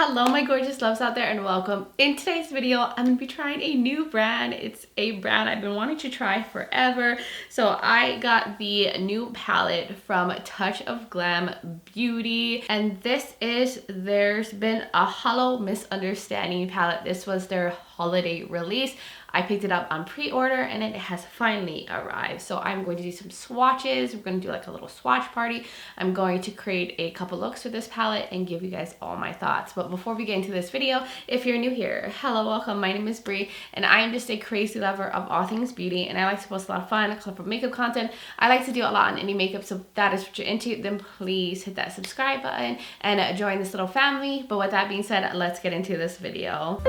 Hello my gorgeous loves out there and welcome. In today's video I'm going to be trying a new brand. It's a brand I've been wanting to try forever. So I got the new palette from Touch of Glam Beauty, and there's been a Holo Misunderstanding palette. This was their holiday release. I picked it up on pre-order and it has finally arrived. So I'm going to do some swatches. We're going to do like a little swatch party. I'm going to create a couple looks for this palette and give you guys all my thoughts. But before we get into this video, if you're new here, hello, welcome. My name is Bri and I am just a crazy lover of all things beauty, and I like to post a lot of fun, colorful makeup content. I like to do a lot on indie makeup, so if that is what you're into, then please hit that subscribe button and join this little family. But with that being said, let's get into this video.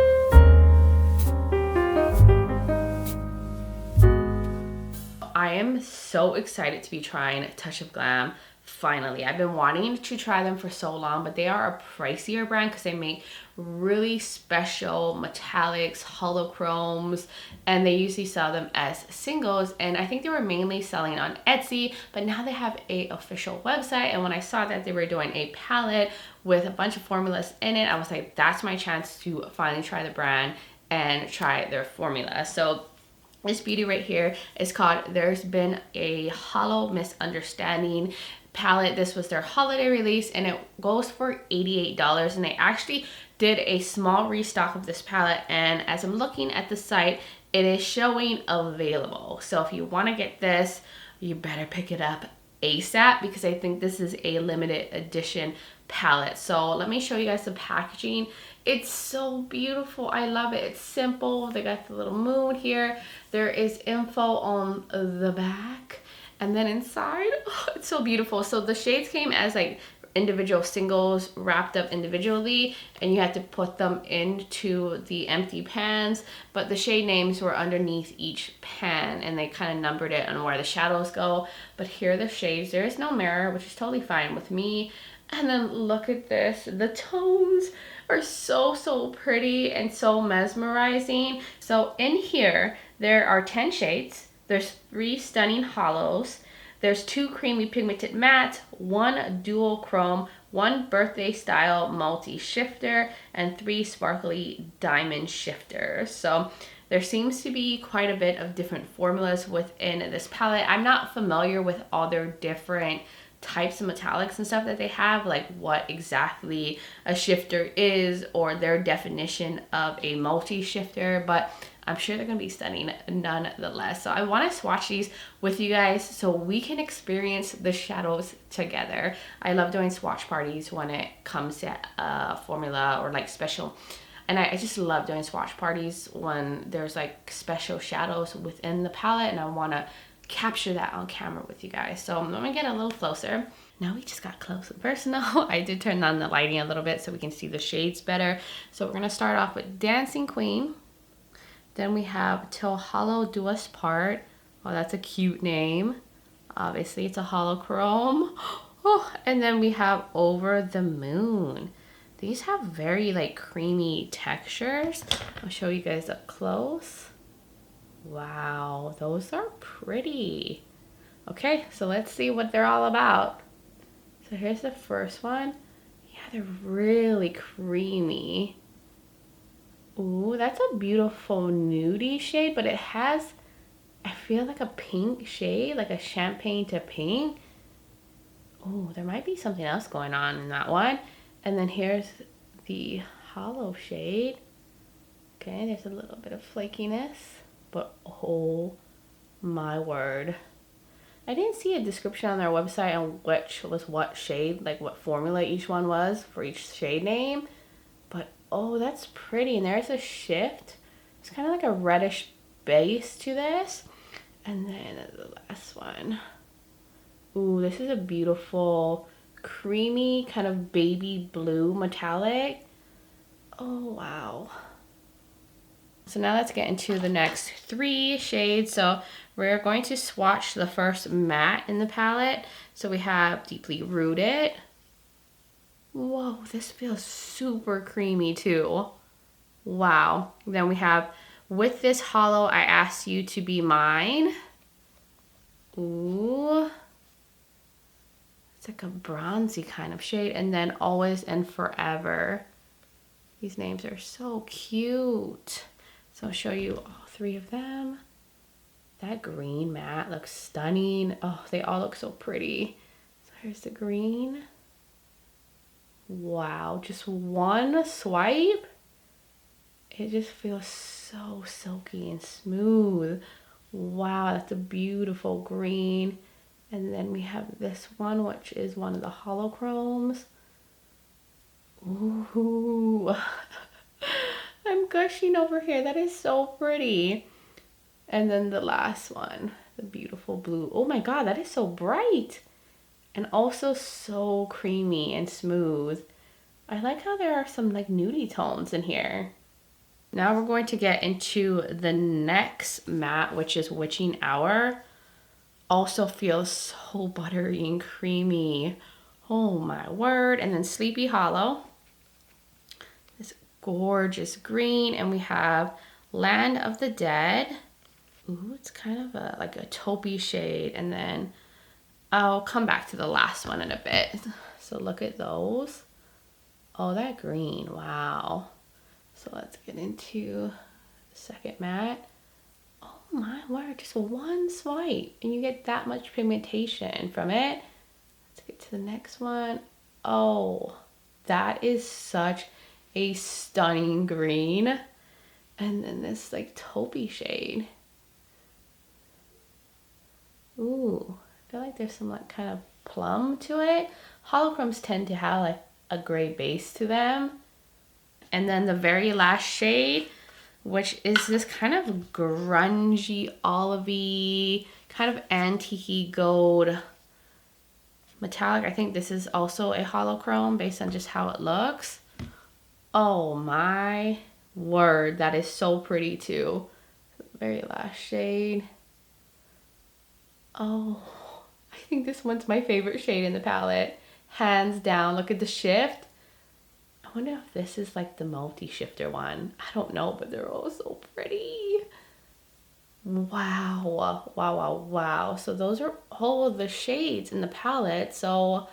I am so excited to be trying Touch of Glam finally. I've been wanting to try them for so long, but they are a pricier brand because they make really special metallics, holochromes, and they usually sell them as singles. And I think they were mainly selling on Etsy, but now they have a official website. And when I saw that they were doing a palette with a bunch of formulas in it, I was like, that's my chance to finally try the brand and try their formula. So this beauty right here is called There's Been a Holo Misunderstanding palette. This was their holiday release and it goes for $88, and they actually did a small restock of this palette, and as I'm looking at the site, it is showing available. So if you want to get this, you better pick it up ASAP because I think this is a limited edition palette. So let me show you guys the packaging. It's so beautiful. I love it. It's simple. They got the little moon here. There is info on the back, and then inside, oh, it's so beautiful. So the shades came as like individual singles wrapped up individually, and you had to put them into the empty pans, but the shade names were underneath each pan and they kind of numbered it on where the shadows go. But here are the shades. There is no mirror, which is totally fine with me. And then look at this. The tones are so pretty and so mesmerizing. So in here, there are 10 shades. There's 3 stunning holos. There's 2 creamy pigmented mattes, 1 dual chrome, 1 birthday style multi shifter, and 3 sparkly diamond shifters. So there seems to be quite a bit of different formulas within this palette. I'm not familiar with all their different types of metallics and stuff that they have, like what exactly a shifter is or their definition of a multi shifter, but I'm sure they're gonna be stunning nonetheless. So I want to swatch these with you guys so we can experience the shadows together. I love doing swatch parties when it comes to formula or like special, and I just love doing swatch parties when there's like special shadows within the palette, and I want to capture that on camera with you guys. So I'm gonna get a little closer. Now we just got close and personal. I did turn on the lighting a little bit so we can see the shades better. So we're gonna start off with Dancing Queen. Then we have Till Holo Do Us Part. Oh, that's a cute name. Obviously it's a holochrome. Oh, and then we have Over the Moon. These have very like creamy textures. I'll show you guys up close. Wow, those are pretty. Okay, so let's see what they're all about. So here's the first one. Yeah, they're really creamy. Ooh, that's a beautiful nudie shade, but it has, I feel like a pink shade, like a champagne to pink. Oh, there might be something else going on in that one. And then here's the holo shade. Okay, there's a little bit of flakiness. But oh my word. I didn't see a description on their website on which was what shade, like what formula each one was for each shade name. But oh, that's pretty. And there's a shift. It's kind of like a reddish base to this. And then the last one. Ooh, this is a beautiful creamy kind of baby blue metallic. Oh, wow. So now let's get into the next 3 shades. So we're going to swatch the first matte in the palette. So we have Deeply Rooted. Whoa, this feels super creamy too. Wow. Then we have With This Holo, I Asked You to Be Mine. Ooh. It's like a bronzy kind of shade. And then Always and Forever. These names are so cute. So I'll show you all three of them. That green matte looks stunning. Oh, they all look so pretty. So here's the green. Wow, just one swipe. It just feels so silky and smooth. Wow, that's a beautiful green. And then we have this one, which is one of the holochromes. Ooh, I'm gushing over here. That is so pretty. And then the last one, the beautiful blue. Oh my God, that is so bright. And also so creamy and smooth. I like how there are some like nudie tones in here. Now we're going to get into the next matte, which is Witching Hour. Also feels so buttery and creamy. Oh my word. And then Sleepy Hollow. This gorgeous green. And we have Land of the Dead. Ooh, it's kind of like a taupey shade. And then I'll come back to the last one in a bit. So look at those. Oh, that green. Wow. So let's get into the second matte. Oh my word, just one swipe and you get that much pigmentation from it. Let's get to the next one. Oh, that is such a stunning green. And then this like taupey shade. Ooh, I feel like there's some like kind of plum to it. Holochromes tend to have like a gray base to them. And then the very last shade, which is this kind of grungy, olivey, kind of antique gold metallic. I think this is also a holochrome based on just how it looks. Oh my word, that is so pretty too. The very last shade. Oh, I think this one's my favorite shade in the palette. Hands down, look at the shift. I wonder if this is like the multi-shifter one. I don't know, but they're all so pretty. Wow, wow, wow, wow. So those are all of the shades in the palette. So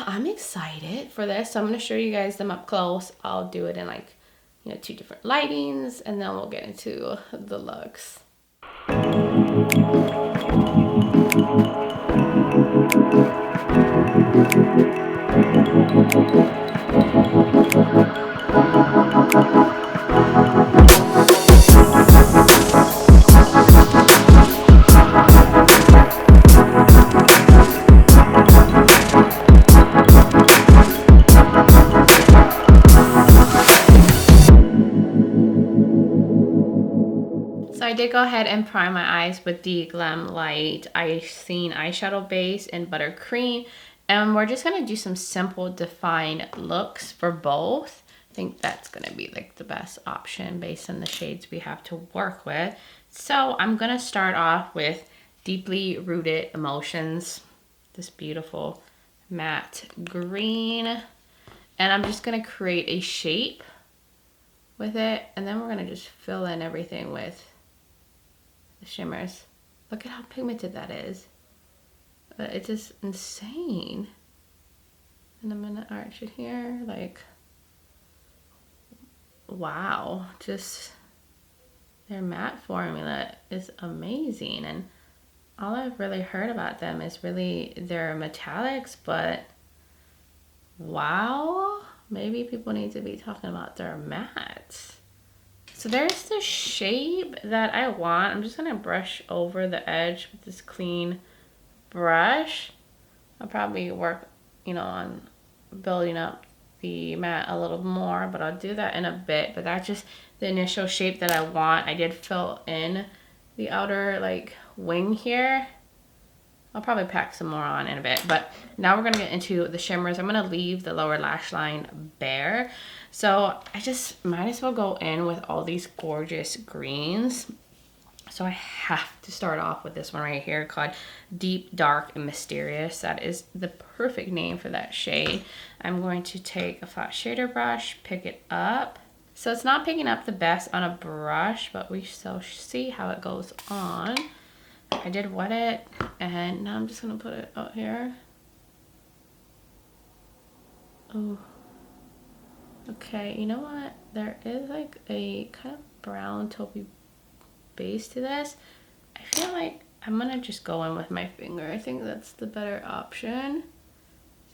I'm excited for this. So I'm going to show you guys them up close. I'll do it in like, you know, 2 different lightings and then we'll get into the looks. So I did go ahead and prime my eyes with the Glam Light Icing Eyeshadow Base in Buttercream. And we're just going to do some simple defined looks for both. I think that's going to be like the best option based on the shades we have to work with. So I'm going to start off with Deeply Rooted Emotions. This beautiful matte green. And I'm just going to create a shape with it. And then we're going to just fill in everything with the shimmers. Look at how pigmented that is. It's just insane. And I'm gonna arch it here, like, wow, just their matte formula is amazing. And all I've really heard about them is really their metallics, but wow, maybe people need to be talking about their mattes. So there's the shape that I want. I'm just gonna brush over the edge with this clean brush. I'll probably work, you know, on building up the matte a little more, but I'll do that in a bit. But that's just the initial shape that I want. I did fill in the outer like wing here. I'll probably pack some more on in a bit, but now we're gonna get into the shimmers. I'm gonna leave the lower lash line bare. So I just might as well go in with all these gorgeous greens. So I have to start off with this one right here called Deep, Dark, and Mysterious. That is the perfect name for that shade. I'm going to take a flat shader brush, pick it up. So it's not picking up the best on a brush, but we shall see how it goes on. I did wet it, and now I'm just gonna put it out here. Oh, Okay, you know what? There is like a kind of brown taupey base to this. I feel like I'm gonna just go in with my finger. I think that's the better option.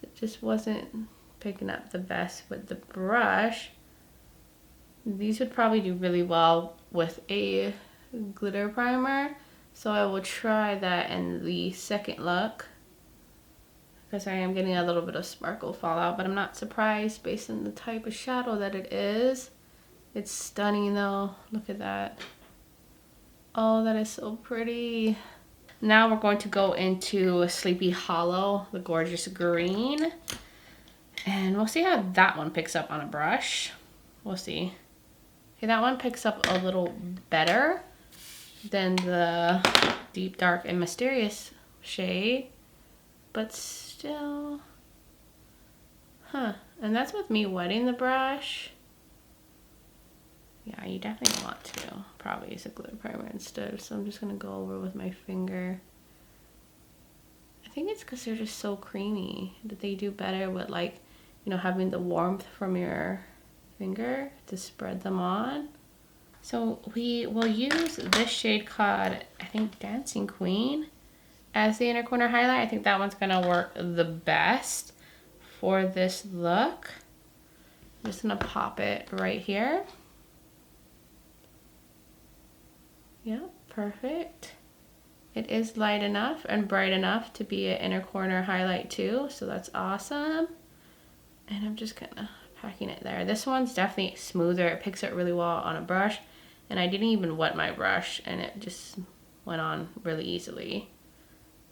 It just wasn't picking up the best with the brush. These would probably do really well with a glitter primer. So I will try that in the second look, because I am getting a little bit of sparkle fallout, but I'm not surprised based on the type of shadow that it is. It's stunning though. Look at that. Oh, that is so pretty. Now we're going to go into Sleepy Hollow, the gorgeous green. And we'll see how that one picks up on a brush. We'll see. Okay, that one picks up a little better than the Deep Dark and Mysterious shade. But still, and that's with me wetting the brush. Yeah, you definitely want to probably use a glitter primer instead. So I'm just gonna go over with my finger. I think it's because they're just so creamy that they do better with, like, you know, having the warmth from your finger to spread them on. So we will use this shade called, I think, Dancing Queen as the inner corner highlight. I think that one's gonna work the best for this look. I'm just gonna pop it right here. Yeah, perfect. It is light enough and bright enough to be an inner corner highlight too, so that's awesome. And I'm just kind of packing it there. This one's definitely smoother. It picks up really well on a brush, and I didn't even wet my brush, and it just went on really easily.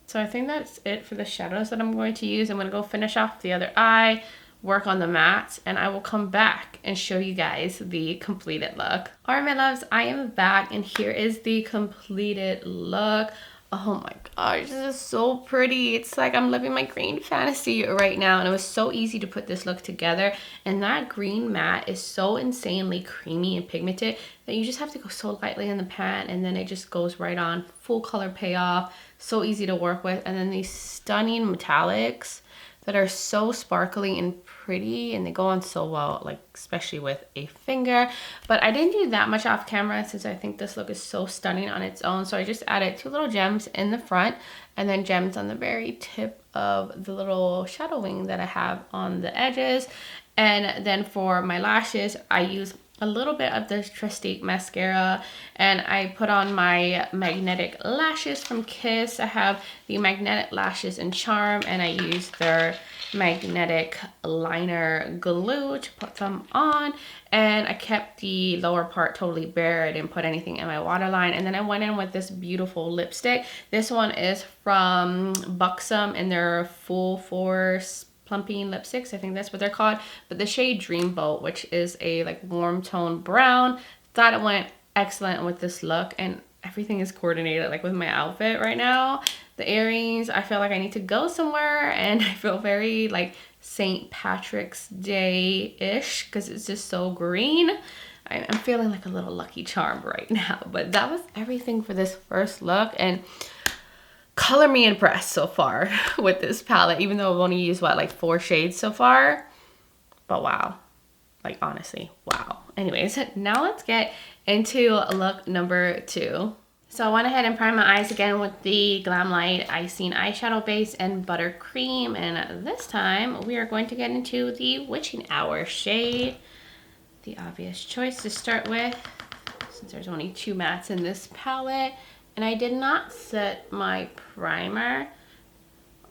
So I think that's it for the shadows that I'm going to use. I'm going to go finish off the other eye, work on the mattes, and I will come back and show you guys the completed look. All right, my loves, I am back, and here is the completed look. Oh my gosh, this is so pretty. It's like I'm living my green fantasy right now, and it was so easy to put this look together. And that green matte is so insanely creamy and pigmented that you just have to go so lightly in the pan, and then it just goes right on. Full color payoff, so easy to work with. And then these stunning metallics that are so sparkly and pretty, and they go on so well, like especially with a finger. But I didn't do that much off camera since I think this look is so stunning on its own. So I just added 2 little gems in the front and then gems on the very tip of the little shadow wing that I have on the edges. And then for my lashes, I use a little bit of the Trestique mascara, and I put on my magnetic lashes from Kiss. I have the magnetic lashes in Charm, and I use their magnetic liner glue to put them on. And I kept the lower part totally bare. I didn't put anything in my waterline. And then I went in with this beautiful lipstick. This one is from Buxom in their Full Force plumping lipsticks. I think that's what they're called. But the shade Dreamboat, which is a like warm tone brown. Thought it went excellent with this look, and everything is coordinated like with my outfit right now. The earrings, I feel like I need to go somewhere, and I feel very like St. Patrick's Day-ish because it's just so green. I'm feeling like a little Lucky Charm right now. But that was everything for this first look, and color me impressed so far with this palette, even though I've only used what, like 4 shades so far. But wow, like honestly, wow. Anyways, now let's get into look number 2. So I went ahead and primed my eyes again with the Glam Light Icing Eyeshadow Base and Buttercream, and this time we are going to get into the Witching Hour shade. The obvious choice to start with, since there's only 2 mattes in this palette. And I did not set my primer.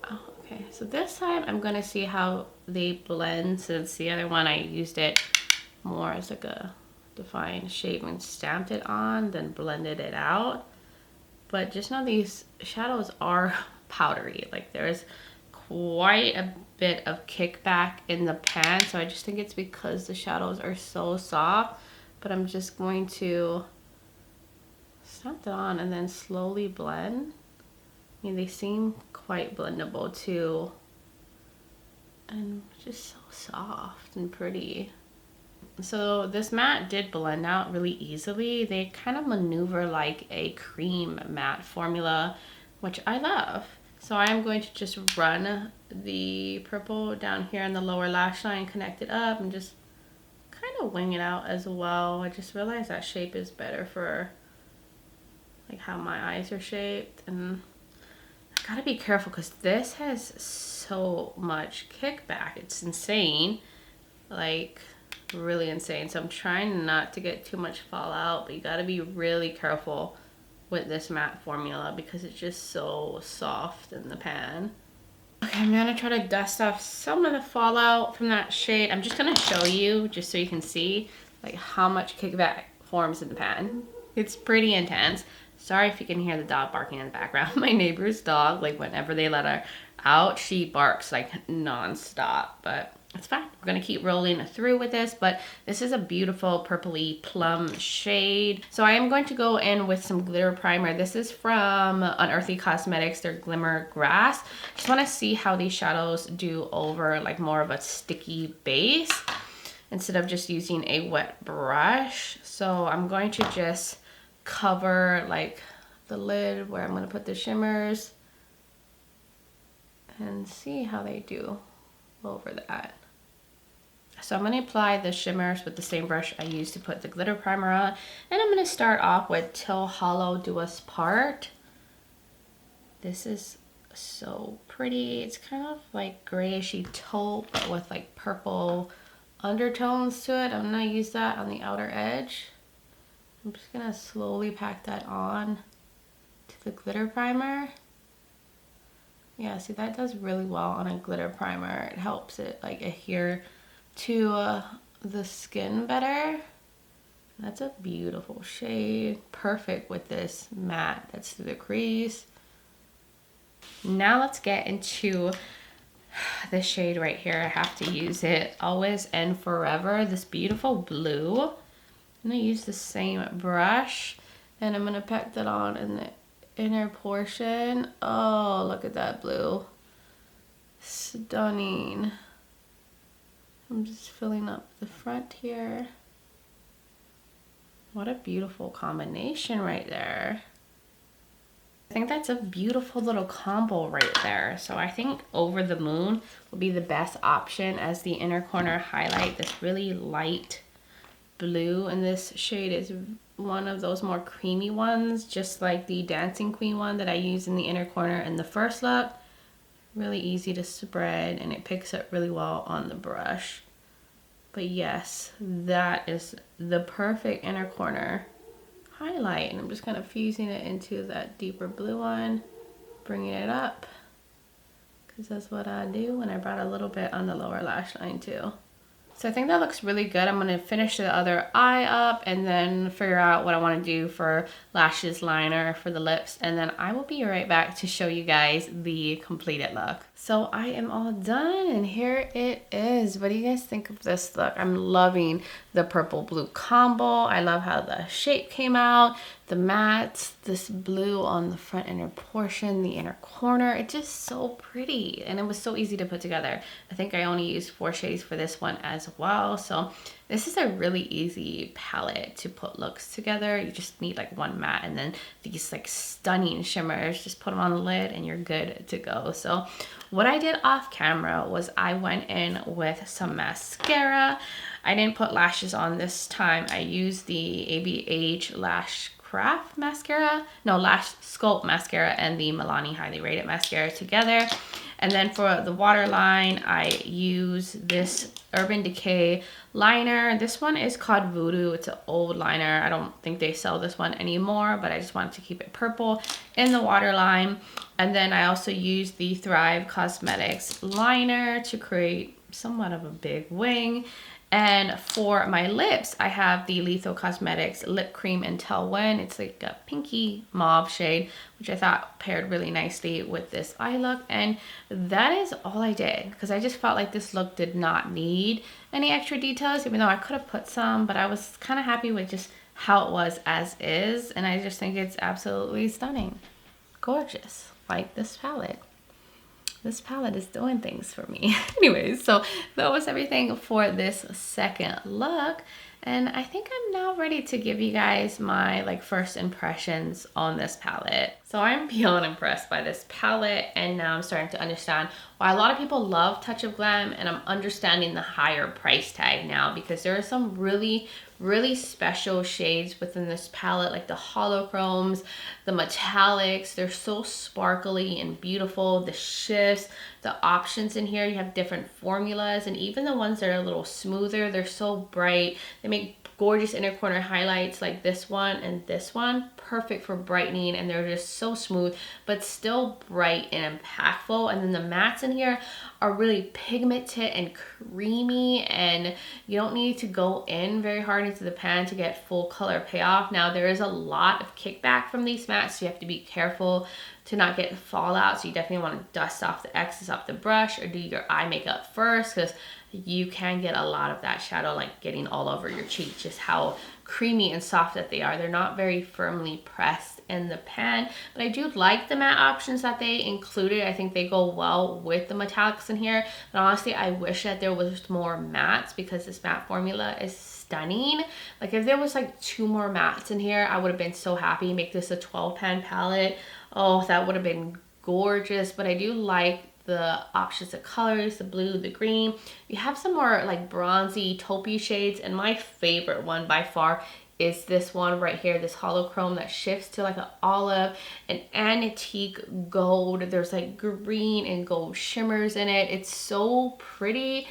Oh, okay, so this time I'm gonna see how they blend, since the other one I used it more as like a defined shape and stamped it on, then blended it out. But just know these shadows are powdery. Like there's quite a bit of kickback in the pan. So I just think it's because the shadows are so soft. But I'm just going to stamp it on and then slowly blend. I mean, they seem quite blendable too, and just so soft and pretty. So this matte did blend out really easily. They kind of maneuver like a cream matte formula, which I love. So I am going to just run the purple down here in the lower lash line, connect it up, and just gonna wing it out as well. I just realized that shape is better for like how my eyes are shaped, and I gotta be careful because this has so much kickback. It's insane, like really insane. So I'm trying not to get too much fallout, but you gotta be really careful with this matte formula because it's just so soft in the pan. Okay, I'm gonna try to dust off some of the fallout from that shade. I'm just gonna show you just so you can see like how much kickback forms in the pan. It's pretty intense. Sorry if you can hear the dog barking in the background. My neighbor's dog, like whenever they let her out, she barks like non-stop, but it's fine. We're gonna keep rolling through with this, but this is a beautiful purpley plum shade. So I am going to go in with some glitter primer. This is from Unearthly Cosmetics, their Glimmer Grass. Just wanna see how these shadows do over like more of a sticky base instead of just using a wet brush. So I'm going to just cover like the lid where I'm gonna put the shimmers and see how they do over that. So I'm going to apply the shimmers with the same brush I used to put the glitter primer on. And I'm going to start off with Till Hollow Do Us Part. This is so pretty. It's kind of like grayishy taupe but with like purple undertones to it. I'm going to use that on the outer edge. I'm just going to slowly pack that on to the glitter primer. Yeah, see, that does really well on a glitter primer. It helps it like adhere to the skin better. That's a beautiful shade. Perfect with this matte that's through the crease. Now let's get into this shade right here. I have to use it. Always and Forever. This beautiful blue. I'm going to use the same brush and I'm going to pack that on in the inner portion. Oh, look at that blue. Stunning. I'm just filling up the front here. What a beautiful combination right there. I think that's a beautiful little combo right there. So I think Over the Moon will be the best option as the inner corner highlight. This really light blue, and this shade is one of those more creamy ones, just like the Dancing Queen one that I used in the inner corner in the first look. Really easy to spread and it picks up really well on the brush. But yes, that is the perfect inner corner highlight, and I'm just kind of fusing it into that deeper blue one, bringing it up, because that's what I do. And I brought a little bit on the lower lash line too. So I think that looks really good. I'm going to finish the other eye up and then figure out what I want to do for lashes, liner, for the lips. And then I will be right back to show you guys the completed look. So I am all done and here it is. What do you guys think of this look? I'm loving the purple blue combo. I love how the shape came out. The mattes, this blue on the front inner portion, the inner corner. It's just so pretty and it was so easy to put together. I think I only used 4 shades for this one as well. So this is a really easy palette to put looks together. You just need like one matte and then these like stunning shimmers. Just put them on the lid and you're good to go. So what I did off camera was I went in with some mascara. I didn't put lashes on this time. I used the ABH Lash Craft mascara, no, Lash Sculpt mascara and the Milani Highly Rated mascara together. And then for the waterline, I use this Urban Decay liner. This one is called Voodoo. It's an old liner. I don't think they sell this one anymore, but I just wanted to keep it purple in the waterline. And then I also use the Thrive Cosmetics liner to create somewhat of a big wing. And for my lips, I have the Lethal Cosmetics Lip Cream in Tell When. It's like a pinky mauve shade, which I thought paired really nicely with this eye look. And that is all I did, because I just felt like this look did not need any extra details, even though I could have put some, but I was kind of happy with just how it was as is. And I just think it's absolutely stunning. Gorgeous, like this palette. This palette is doing things for me. Anyways, so that was everything for this second look. And I think I'm now ready to give you guys my like first impressions on this palette. So I'm beyond impressed by this palette, and now I'm starting to understand why a lot of people love Touch of Glam, and I'm understanding the higher price tag now, because there are some really special shades within this palette, like the holochromes, the metallics. They're so sparkly and beautiful. The shifts, the options in here, you have different formulas, and even the ones that are a little smoother, they're so bright. They make gorgeous inner corner highlights like this one and this one, perfect for brightening, and they're just so smooth but still bright and impactful. And then the mattes in here are really pigmented and creamy, and you don't need to go in very hard into the pan to get full color payoff. Now there is a lot of kickback from these mattes, so you have to be careful to not get fallout. So you definitely want to dust off the excess off the brush or do your eye makeup first, because you can get a lot of that shadow like getting all over your cheek, just how creamy and soft that they are. They're not very firmly pressed in the pan, but I do like the matte options that they included. I think they go well with the metallics in here, but honestly I wish that there was more mattes, because this matte formula is stunning. Like if there was like 2 more mattes in here, I would have been so happy. Make this a 12 pan palette. Oh, that would have been gorgeous. But I do like the options of colors, the blue, the green. You have some more like bronzy taupey shades, and my favorite one by far is this one right here, this holochrome that shifts to like an olive, an antique gold. There's like green and gold shimmers in it. It's so pretty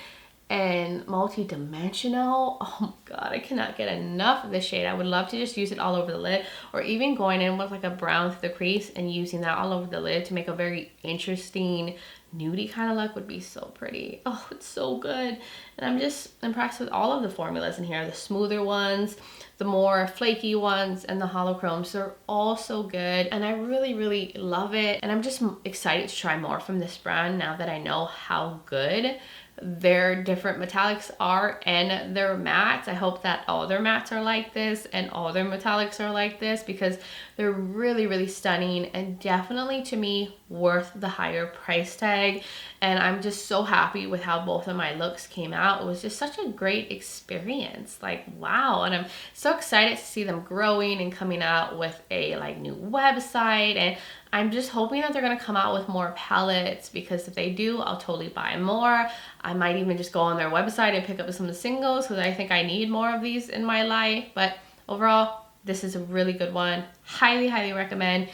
and multi-dimensional. Oh my god, I cannot get enough of this shade. I would love to just use it all over the lid, or even going in with like a brown through the crease and using that all over the lid to make a very interesting nudie kind of look would be so pretty. Oh, it's so good. And I'm just impressed with all of the formulas in here. The smoother ones, the more flaky ones, and the holochromes. They're all so good, and I really love it. And I'm just excited to try more from this brand now that I know how good their different metallics are and their mattes. I hope that all their mattes are like this and all their metallics are like this, because they're really stunning, and definitely to me worth the higher price tag. And I'm just so happy with how both of my looks came out. It was just such a great experience. Like, wow. And I'm so excited to see them growing and coming out with a like new website, and I'm just hoping that they're going to come out with more palettes, because if they do, I'll totally buy more. I might even just go on their website and pick up some singles, because I think I need more of these in my life. But overall, this is a really good one. Highly recommend.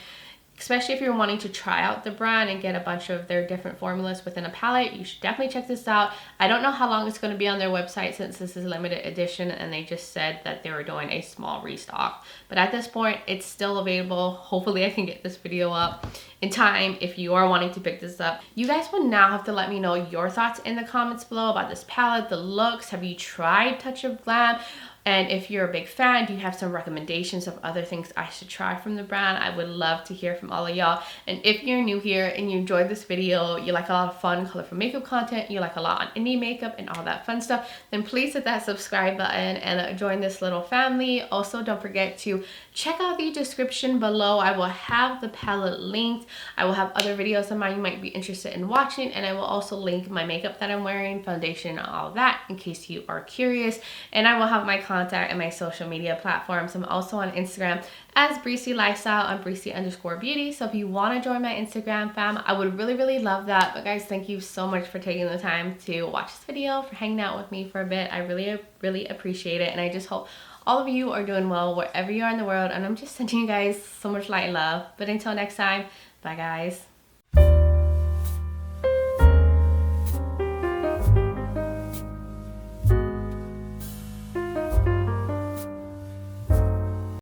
Especially if you're wanting to try out the brand and get a bunch of their different formulas within a palette, you should definitely check this out. I don't know how long it's going to be on their website, since this is a limited edition and they just said that they were doing a small restock. But at this point, it's still available. Hopefully I can get this video up in time if you are wanting to pick this up. You guys will now have to let me know your thoughts in the comments below about this palette, the looks. Have you tried Touch of Glam? And if you're a big fan, do you have some recommendations of other things I should try from the brand? I would love to hear from all of y'all. And if you're new here and you enjoyed this video, you like a lot of fun, colorful makeup content, you like a lot on indie makeup and all that fun stuff, then please hit that subscribe button and join this little family. Also, don't forget to check out the description below. I will have the palette linked. I will have other videos of mine you might be interested in watching, and I will also link my makeup that I'm wearing, foundation, and all that in case you are curious. And I will have my contact and my social media platforms. I'm also on Instagram as Breezy Lifestyle on Breezy_beauty. So if you want to join my Instagram fam, I would really love that. But guys, thank you so much for taking the time to watch this video, for hanging out with me for a bit. I really appreciate it, and I just hope all of you are doing well wherever you are in the world, and I'm just sending you guys so much light and love. But until next time, bye guys.